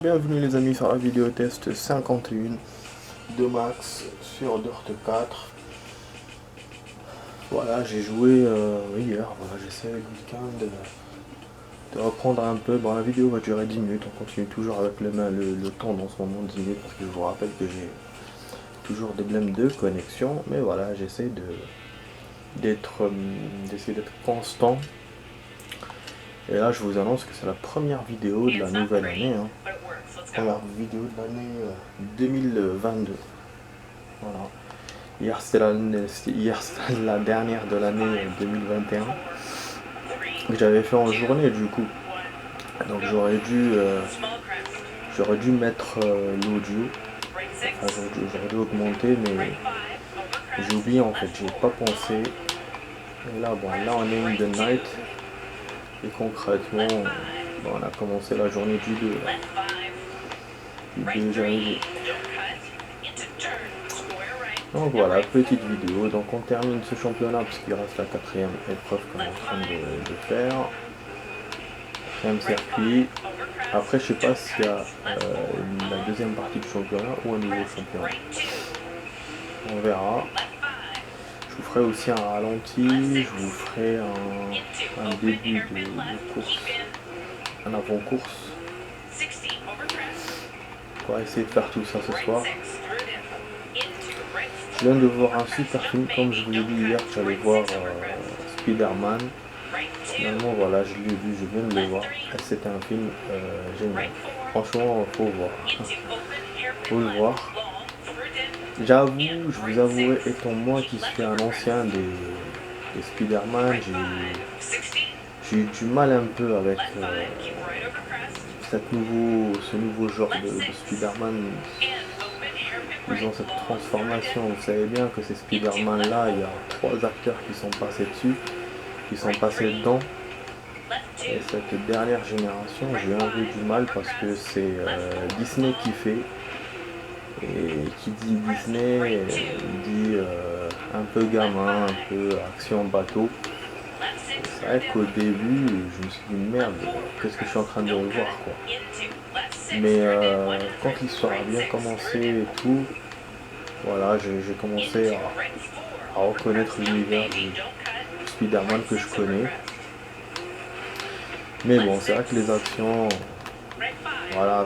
Bienvenue les amis sur la vidéo test 51 de Max sur Dirt 4. Voilà, j'ai joué hier, voilà, j'essaie le week-end de reprendre un peu. Bon, la vidéo va durer 10 minutes, on continue toujours avec le temps dans ce moment 10 minutes, parce que je vous rappelle que j'ai toujours des blèmes de connexion, mais voilà, j'essaie d'essayer d'être constant. Et là je vous annonce que c'est la première vidéo de la nouvelle année, hein. Première vidéo de l'année 2022. Voilà. Hier c'était la dernière de l'année 2021 que j'avais fait en journée du coup. Donc j'aurais dû mettre l'audio. Enfin, j'aurais dû augmenter, mais j'ai oublié en fait, j'ai pas pensé. Et là bon, là on est in the night. Et concrètement, bon, on a commencé la journée du 2. Du 2 janvier. Donc voilà, petite vidéo. Donc on termine ce championnat puisqu'il reste la 4e épreuve qu'on est en train de faire. 4e circuit. Après, je sais pas s'il y a la deuxième partie du championnat ou un nouveau championnat. On verra. Je vous ferai aussi un ralenti. Je vous ferai un début de course, un avant-course. On va essayer de faire tout ça ce soir. Je viens de voir un super film, comme je vous l'ai dit hier, j'allais voir Spider-Man. Finalement voilà, je l'ai vu, je viens de le voir. C'était un film génial. Franchement, faut voir. Faut le voir. J'avoue, je vous avouerai, étant moi qui suis un ancien des Spider-Man, j'ai eu du mal un peu avec ce nouveau genre de Spider-Man. Ils ont cette transformation, vous savez bien que ces Spider-Man là, il y a 3 acteurs qui sont passés dessus, qui sont passés dedans. Et cette dernière génération, j'ai un peu du mal parce que c'est Disney qui fait. Et qui dit Disney, dit un peu gamin, un peu action bateau. C'est vrai qu'au début, je me suis dit merde, qu'est-ce que je suis en train de revoir quoi. Mais quand l'histoire a bien commencé et tout, voilà, j'ai commencé à reconnaître l'univers du Spider-Man que je connais. Mais bon, c'est vrai que les actions, voilà,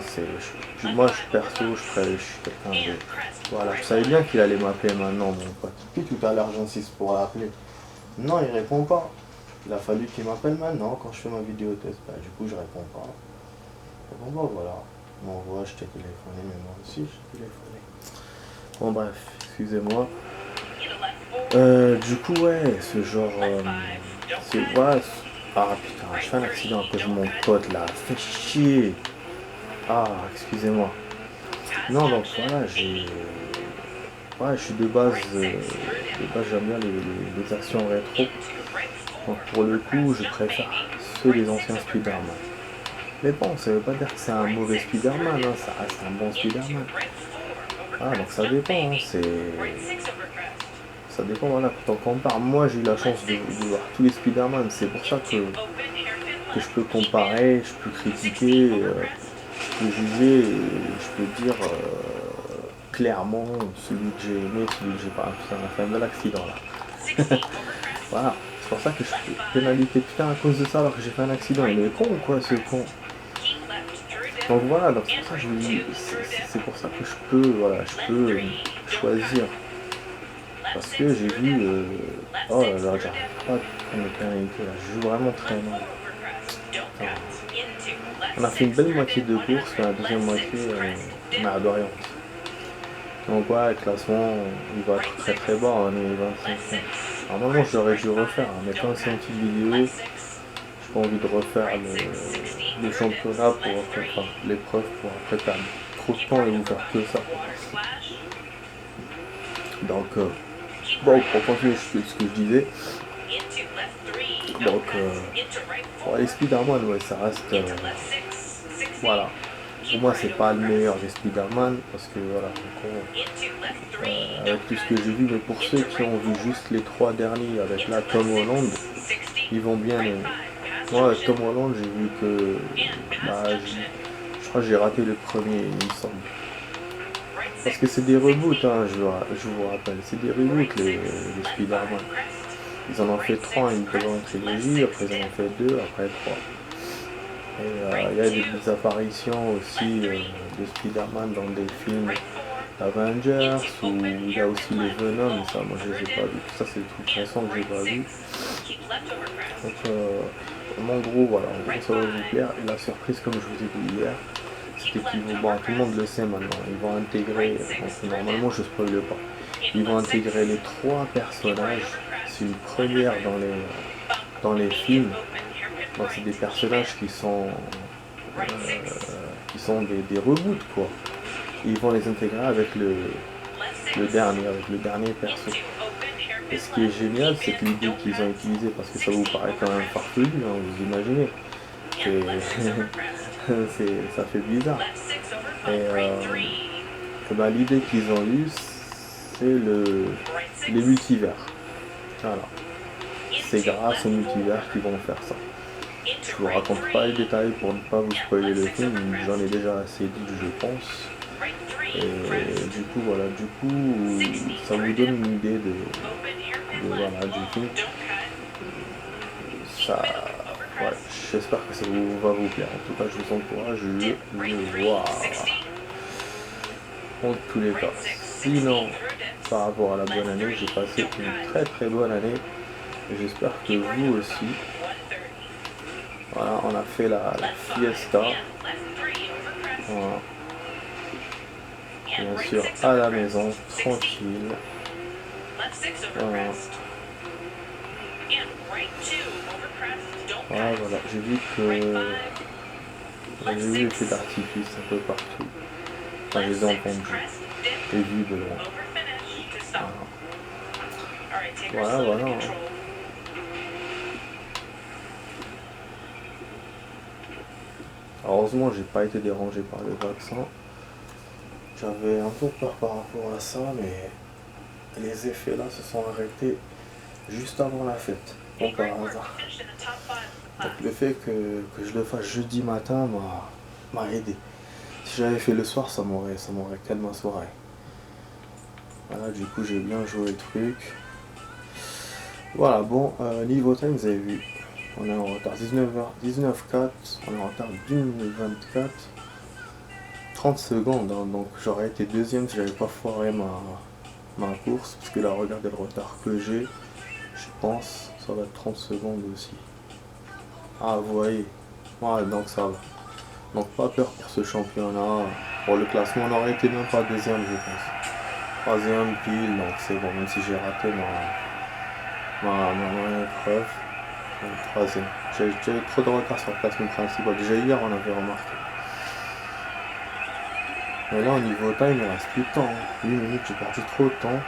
moi je suis quelqu'un de... Voilà, je savais bien qu'il allait m'appeler maintenant, mon pote. Puis tout à l'heure j'insiste pour l'appeler. Non, il répond pas. Il a fallu qu'il m'appelle maintenant quand je fais ma vidéo test. Bah, du coup je réponds pas. Bon bah voilà. Bon voilà, je t'ai téléphoné, mais moi aussi je t'ai téléphoné. Bon bref, excusez-moi. Du coup ouais, ce genre... voilà, ah putain, je fais un accident à cause de mon pote là, fait chier. Ah, excusez-moi. Non, donc voilà, ouais, je suis de base j'aime bien les actions rétro. Donc pour le coup, je préfère ceux des anciens Spider-Man. Mais bon, ça veut pas dire que c'est un mauvais Spider-Man, hein, ça reste un bon Spider-Man. Ah, donc ça dépend, hein, ça dépend, voilà, quand on compare. Moi, j'ai eu la chance de voir tous les Spider-Man, c'est pour ça que je peux comparer, je peux critiquer, je peux juger, je peux dire clairement celui que j'ai aimé, celui que j'ai pas. Putain, on a fait un bel accident là. Voilà, c'est pour ça que je peux pénaliser putain à cause de ça alors que j'ai fait un accident. Il est con ou quoi ce con? Donc voilà, donc c'est pour ça que je vous dis, c'est pour ça que je peux, voilà, je peux choisir. Parce que j'ai vu, oh là là, j'arrive pas de prendre les pénalités là, je joue vraiment très mal. On a fait une belle moitié de course, et la deuxième moitié, on a d'Orient. Donc ouais, le classement, il va être très très bas, on est 25e. Normalement j'aurais dû refaire, hein, mais quand c'est une petite vidéo, j'ai pas envie de refaire le championnat pour l'épreuve pour après perdre trop de temps et vous faire que ça. Donc bon, pour continuer ce que je disais, donc pour les Spider-Man, ouais, ça reste voilà. Pour moi c'est pas le meilleur des Spider-Man parce que voilà, avec tout ce que j'ai vu, mais pour ceux qui ont vu juste les 3 derniers avec la Tom Holland, ils vont bien aimer. Moi avec Tom Holland j'ai vu que bah, je Je crois que j'ai raté le premier, il me semble. Parce que c'est des reboots, hein, je vous rappelle. C'est des reboots, les Spider-Man. Ils en ont fait 3, une première trilogie, après ils en ont fait 2, après 3. Et il y a des apparitions aussi de Spider-Man dans des films Avengers, où il y a aussi les Venom, mais ça moi je les ai pas vus. Ça c'est des trucs récents que j'ai pas vus. Donc en gros voilà, en gros ça va vous plaire. Et la surprise comme je vous ai dit hier, c'était qu'ils vont, bon tout le monde le sait maintenant, ils vont intégrer, donc normalement je spoile pas, ils vont intégrer les 3 personnages, c'est une première dans les films, donc c'est des personnages qui sont des reboots quoi. Et ils vont les intégrer avec le dernier perso. Et ce qui est génial, c'est que l'idée qu'ils ont utilisée, parce que ça vous paraît quand même farfelu, hein, vous imaginez, ça fait bizarre. Et ben, l'idée qu'ils ont eue, c'est les multivers. Voilà. C'est grâce aux multivers qu'ils vont faire ça. Je vous raconte pas les détails pour ne pas vous spoiler le film, j'en ai déjà assez dit, je pense. Et du coup, voilà, ça vous donne une idée voilà, du film. Ça, ouais, j'espère que ça va vous plaire. En tout cas, je vous encourage, le voir. En tous les cas. Sinon, par rapport à la bonne année, j'ai passé une très très bonne année. J'espère que vous aussi. Voilà, on a fait la fiesta. Voilà. Bien sûr, à la maison, tranquille. Voilà. Voilà, j'ai vu les feux d'artifice un peu partout. Enfin, je les ai entendus et vus de loin. Voilà. Hein. Heureusement, j'ai pas été dérangé par le vaccin. J'avais un peu peur par rapport à ça, mais les effets là se sont arrêtés juste avant la fête, bon par hasard. Donc le fait que je le fasse jeudi matin m'a aidé. Si j'avais fait le soir, ça m'aurait calmé ma soirée. Voilà, du coup j'ai bien joué le truc. Voilà, bon, niveau time, vous avez vu, on est en retard 19h, 19h04, on est en retard d'1h24. 30 secondes, hein, donc j'aurais été deuxième si j'avais pas foiré ma course, parce que là regardez le retard que j'ai, je pense ça va être 30 secondes aussi. Ah vous voyez, ouais, donc ça va. Donc pas peur pour ce championnat, pour le classement on aurait été même pas deuxième je pense. Troisième pile, donc c'est bon, même si j'ai raté ma épreuve. Donc, troisième. J'ai trop de retard sur le classement principal, déjà hier on avait remarqué. Mais là, au niveau time, il reste plus de temps. 8 minutes, j'ai perdu trop de temps.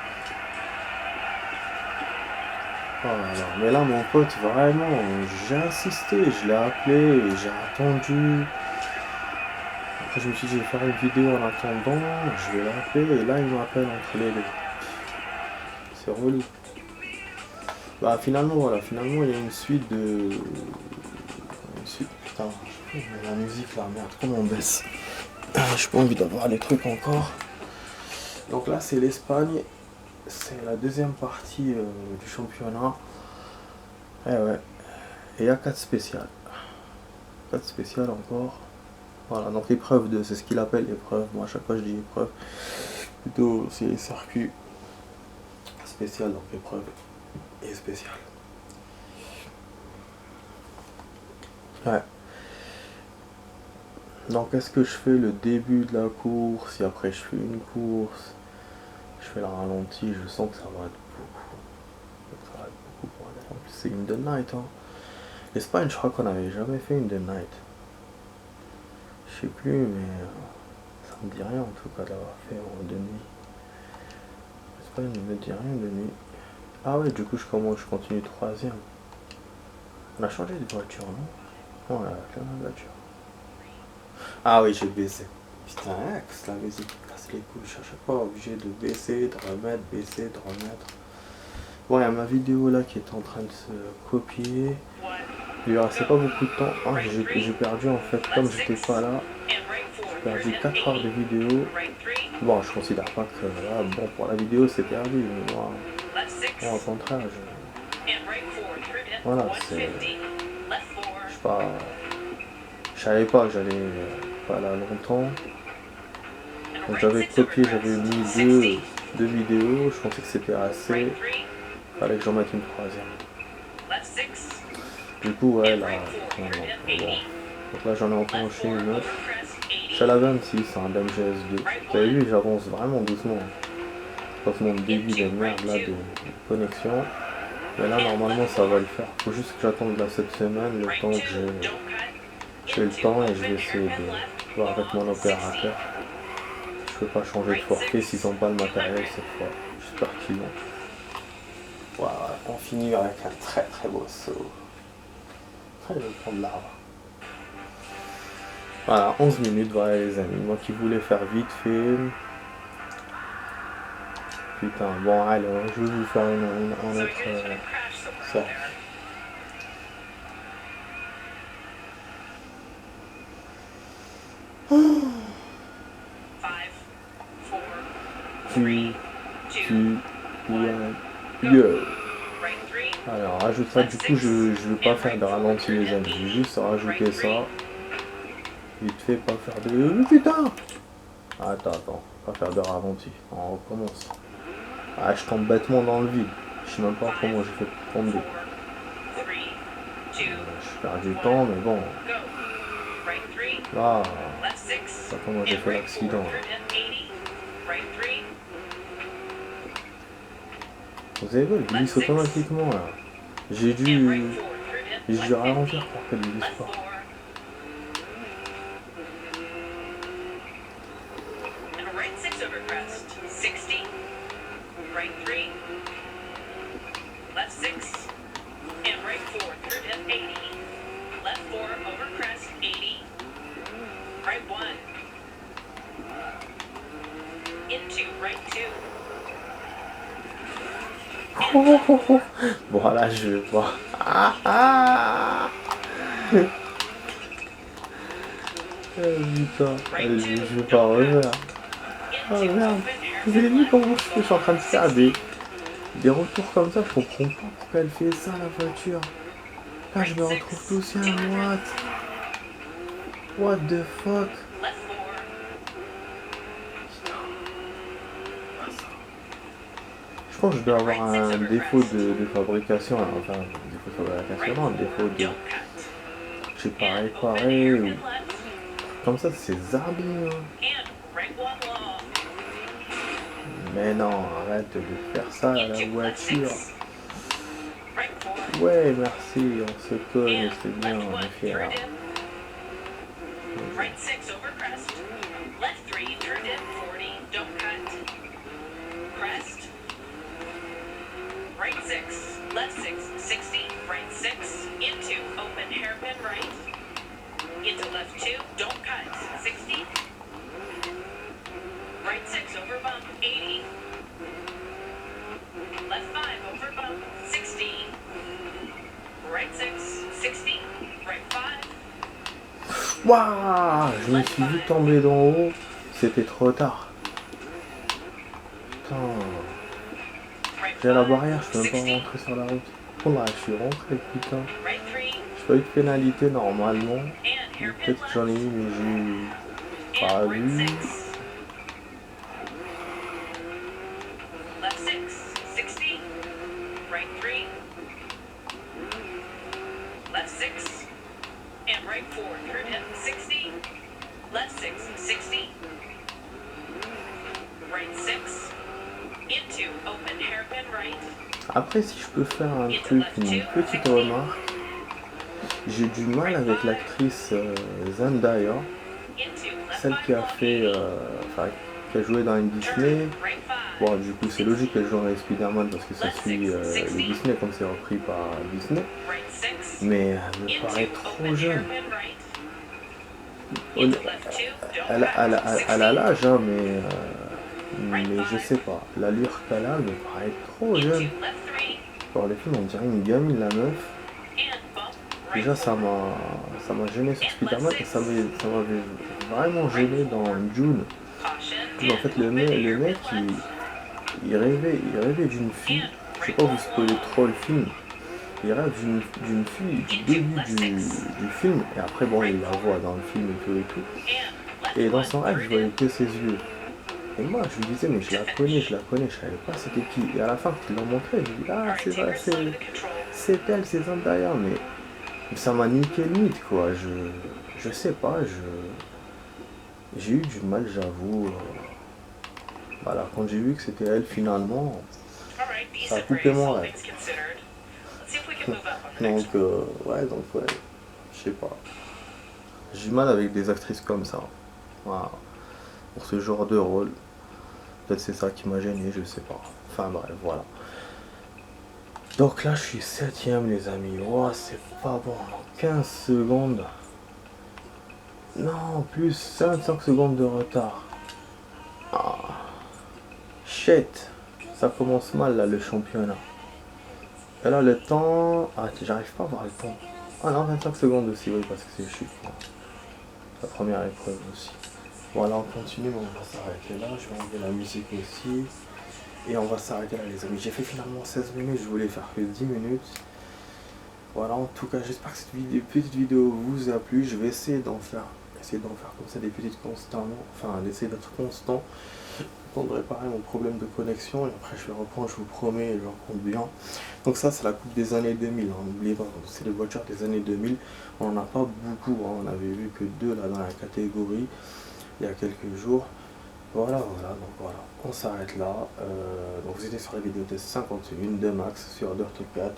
Oh là là. Mais là, mon pote, vraiment, j'ai insisté. Je l'ai appelé, j'ai attendu. Après, je me suis dit, je vais faire une vidéo en attendant. Je vais l'appeler, et là, il m'appelle entre les deux. C'est relou. Bah, finalement, voilà. Finalement, il y a une suite de... Putain, la musique, là, merde, comment on baisse? J'ai pas envie d'avoir les trucs encore. Donc là c'est l'Espagne, c'est la deuxième partie du championnat. Eh ouais. Et il y a 4 spéciales. 4 spéciales encore. Voilà, donc épreuve 2, c'est ce qu'il appelle épreuve. Moi à chaque fois je dis épreuve. Plutôt c'est les circuits spécial, donc épreuve et spéciale. Ouais. Donc est-ce que je fais le début de la course et après je fais une course, je fais la ralentie, je sens que ça va être beaucoup. Ça va être beaucoup pour aller. En plus c'est une the night hein. L'Espagne je crois qu'on n'avait jamais fait une the night. Je sais plus mais ça me dit rien en tout cas d'avoir fait en de nuit. L'Espagne ne me dit rien de nuit. Ah ouais du coup je continue troisième. On a changé de voiture non? Non on a changé de voiture. Ah oui, j'ai baissé. Putain, que la musique casse les couilles. Je suis pas obligé de baisser, de remettre, baisser, de remettre. Bon, il y a ma vidéo là qui est en train de se copier. Il lui restait pas beaucoup de temps. Ah, j'ai perdu en fait, comme j'étais pas là. perdu 4 heures de vidéo. Bon, je considère pas que là, bon, pour la vidéo c'est perdu, mais moi au contraire, voilà, c'est, je sais pas, je savais pas que j'allais pas là longtemps. Donc j'avais copié, j'avais mis deux vidéos, je pensais que c'était assez, fallait que j'en mette une troisième. Du coup, ouais, là, non, bon. Donc là, j'en ai enclenché une autre. Je suis à la 26, un DMGS2. Vous avez vu, j'avance vraiment doucement. Je passe mon débit de merde là de connexion. Mais là, normalement, ça va le faire. Faut juste que j'attende là cette semaine, le temps que j'ai le temps, et je vais essayer de voir avec mon opérateur. Je peux pas changer de forfait s'ils ont pas le matériel cette fois. J'espère qu'ils l'ont. Voilà, on finit avec un très très beau saut. Je vais prendre l'arbre. Voilà, 11 minutes, voilà les amis. Moi qui voulais faire vite fait. Putain, bon allez, je vais vous faire un autre ça. Yo. Alors rajoute ça, du coup je veux pas faire de ralenti les amis, je vais juste rajouter ça. Vite fait, pas faire de... Putain. Attends, pas faire de ralenti, on recommence. Ah, je tombe bêtement dans le vide, je sais même pas comment j'ai fait pour tomber. Je perds du temps, mais bon. Là, pas comment j'ai fait l'accident. Vous avez vu, il glisse automatiquement là. J'ai dû ralentir pour qu'elle glisse pas. Voilà, je vais voir. Putain, allez, je vais pas refaire. Oh merde, vous avez vu comment je suis en train de faire des retours comme ça, je comprends pas pourquoi elle fait ça la voiture. Là je me retrouve tout seul, what the fuck. Je pense que je dois avoir un défaut de fabrication, enfin défaut de fabrication, non, un défaut de... Je sais pas, réparer ou... Comme ça c'est zarbi, Mais non, arrête de faire ça à la voiture. Ouais, merci, on se cogne, c'est bien, on est fiers. Waouh, je me suis vu tomber d'en haut, c'était trop tard. Putain. J'ai la barrière, je peux même pas rentrer sur la route. Oh là, je suis rentré, putain. J'ai pas eu de pénalité normalement. Peut-être que j'en ai eu, mais j'ai pas vu. Après, si je peux faire un truc, une petite remarque, j'ai du mal avec l'actrice Zendaya, celle qui a fait, qui a joué dans une Disney. Bon, du coup, c'est logique qu'elle joue dans les Spider-Man parce que ça suit les Disney comme c'est repris par Disney. Mais elle me paraît trop jeune. Elle a l'âge, hein, mais je sais pas. L'allure qu'elle a me paraît trop jeune. Pour les films, on dirait une gamine, la meuf. Déjà, ça m'a gêné sur Spider-Man et ça m'avait vraiment gêné dans Dune. En fait, le mec il rêvait d'une fille. Je sais pas vous spoiler trop le film. Il rêve d'une fille du début du film. Et après, bon, il la voit dans le film et tout. Et dans son rêve, je voyais que ses yeux. Et moi, je lui disais, mais je la connais, je savais pas c'était qui. Et à la fin, quand ils l'ont montré, je lui dis, ah, c'est vrai, c'est elle, c'est Zendaya. Mais ça m'a niqué le mythe, quoi. Je sais pas, j'ai eu du mal, j'avoue. Voilà, quand j'ai vu que c'était elle finalement, ça a coupé mon rêve. Donc ouais, je sais pas. J'ai du mal avec des actrices comme ça. Voilà. Pour ce genre de rôle. Peut-être c'est ça qui m'a gêné, je sais pas. Enfin bref, voilà. Donc là, je suis 7ème, les amis. Oh, c'est pas bon. 15 secondes. Non, plus 5 secondes de retard. Ah, shit. Ça commence mal là, le championnat. Et là, le temps. Ah, j'arrive pas à voir le temps. Ah non, 25 secondes aussi, oui, parce que c'est chute. La première épreuve aussi. Voilà, on continue, mais on va s'arrêter là. Je vais enlever la musique aussi. Et on va s'arrêter là, les amis. J'ai fait finalement 16 minutes, je voulais faire que 10 minutes. Voilà, en tout cas, j'espère que cette petite vidéo vous a plu. Je vais essayer d'en faire comme ça des petites constamment. Enfin, d'essayer d'être constant. Pour de réparer mon problème de connexion. Et après, je vais reprendre, je vous promets, et je compte bien. Donc ça, c'est la coupe des années 2000. Hein. N'oubliez pas, c'est les voitures des années 2000. On n'en a pas beaucoup. Hein. On avait vu que 2 là dans la catégorie il y a quelques jours. Voilà, donc voilà, on s'arrête là. Donc vous étiez sur la vidéo de 51 de max sur Dirt 4.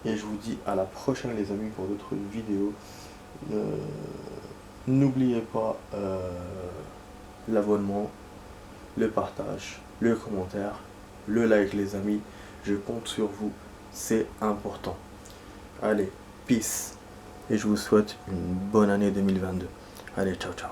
Et je vous dis à la prochaine, les amis, pour d'autres vidéos. N'oubliez pas l'abonnement, le partage, le commentaire, le like, les amis. Je compte sur vous, c'est important. Allez, peace. Et je vous souhaite une bonne année 2022. Allez, ciao, ciao.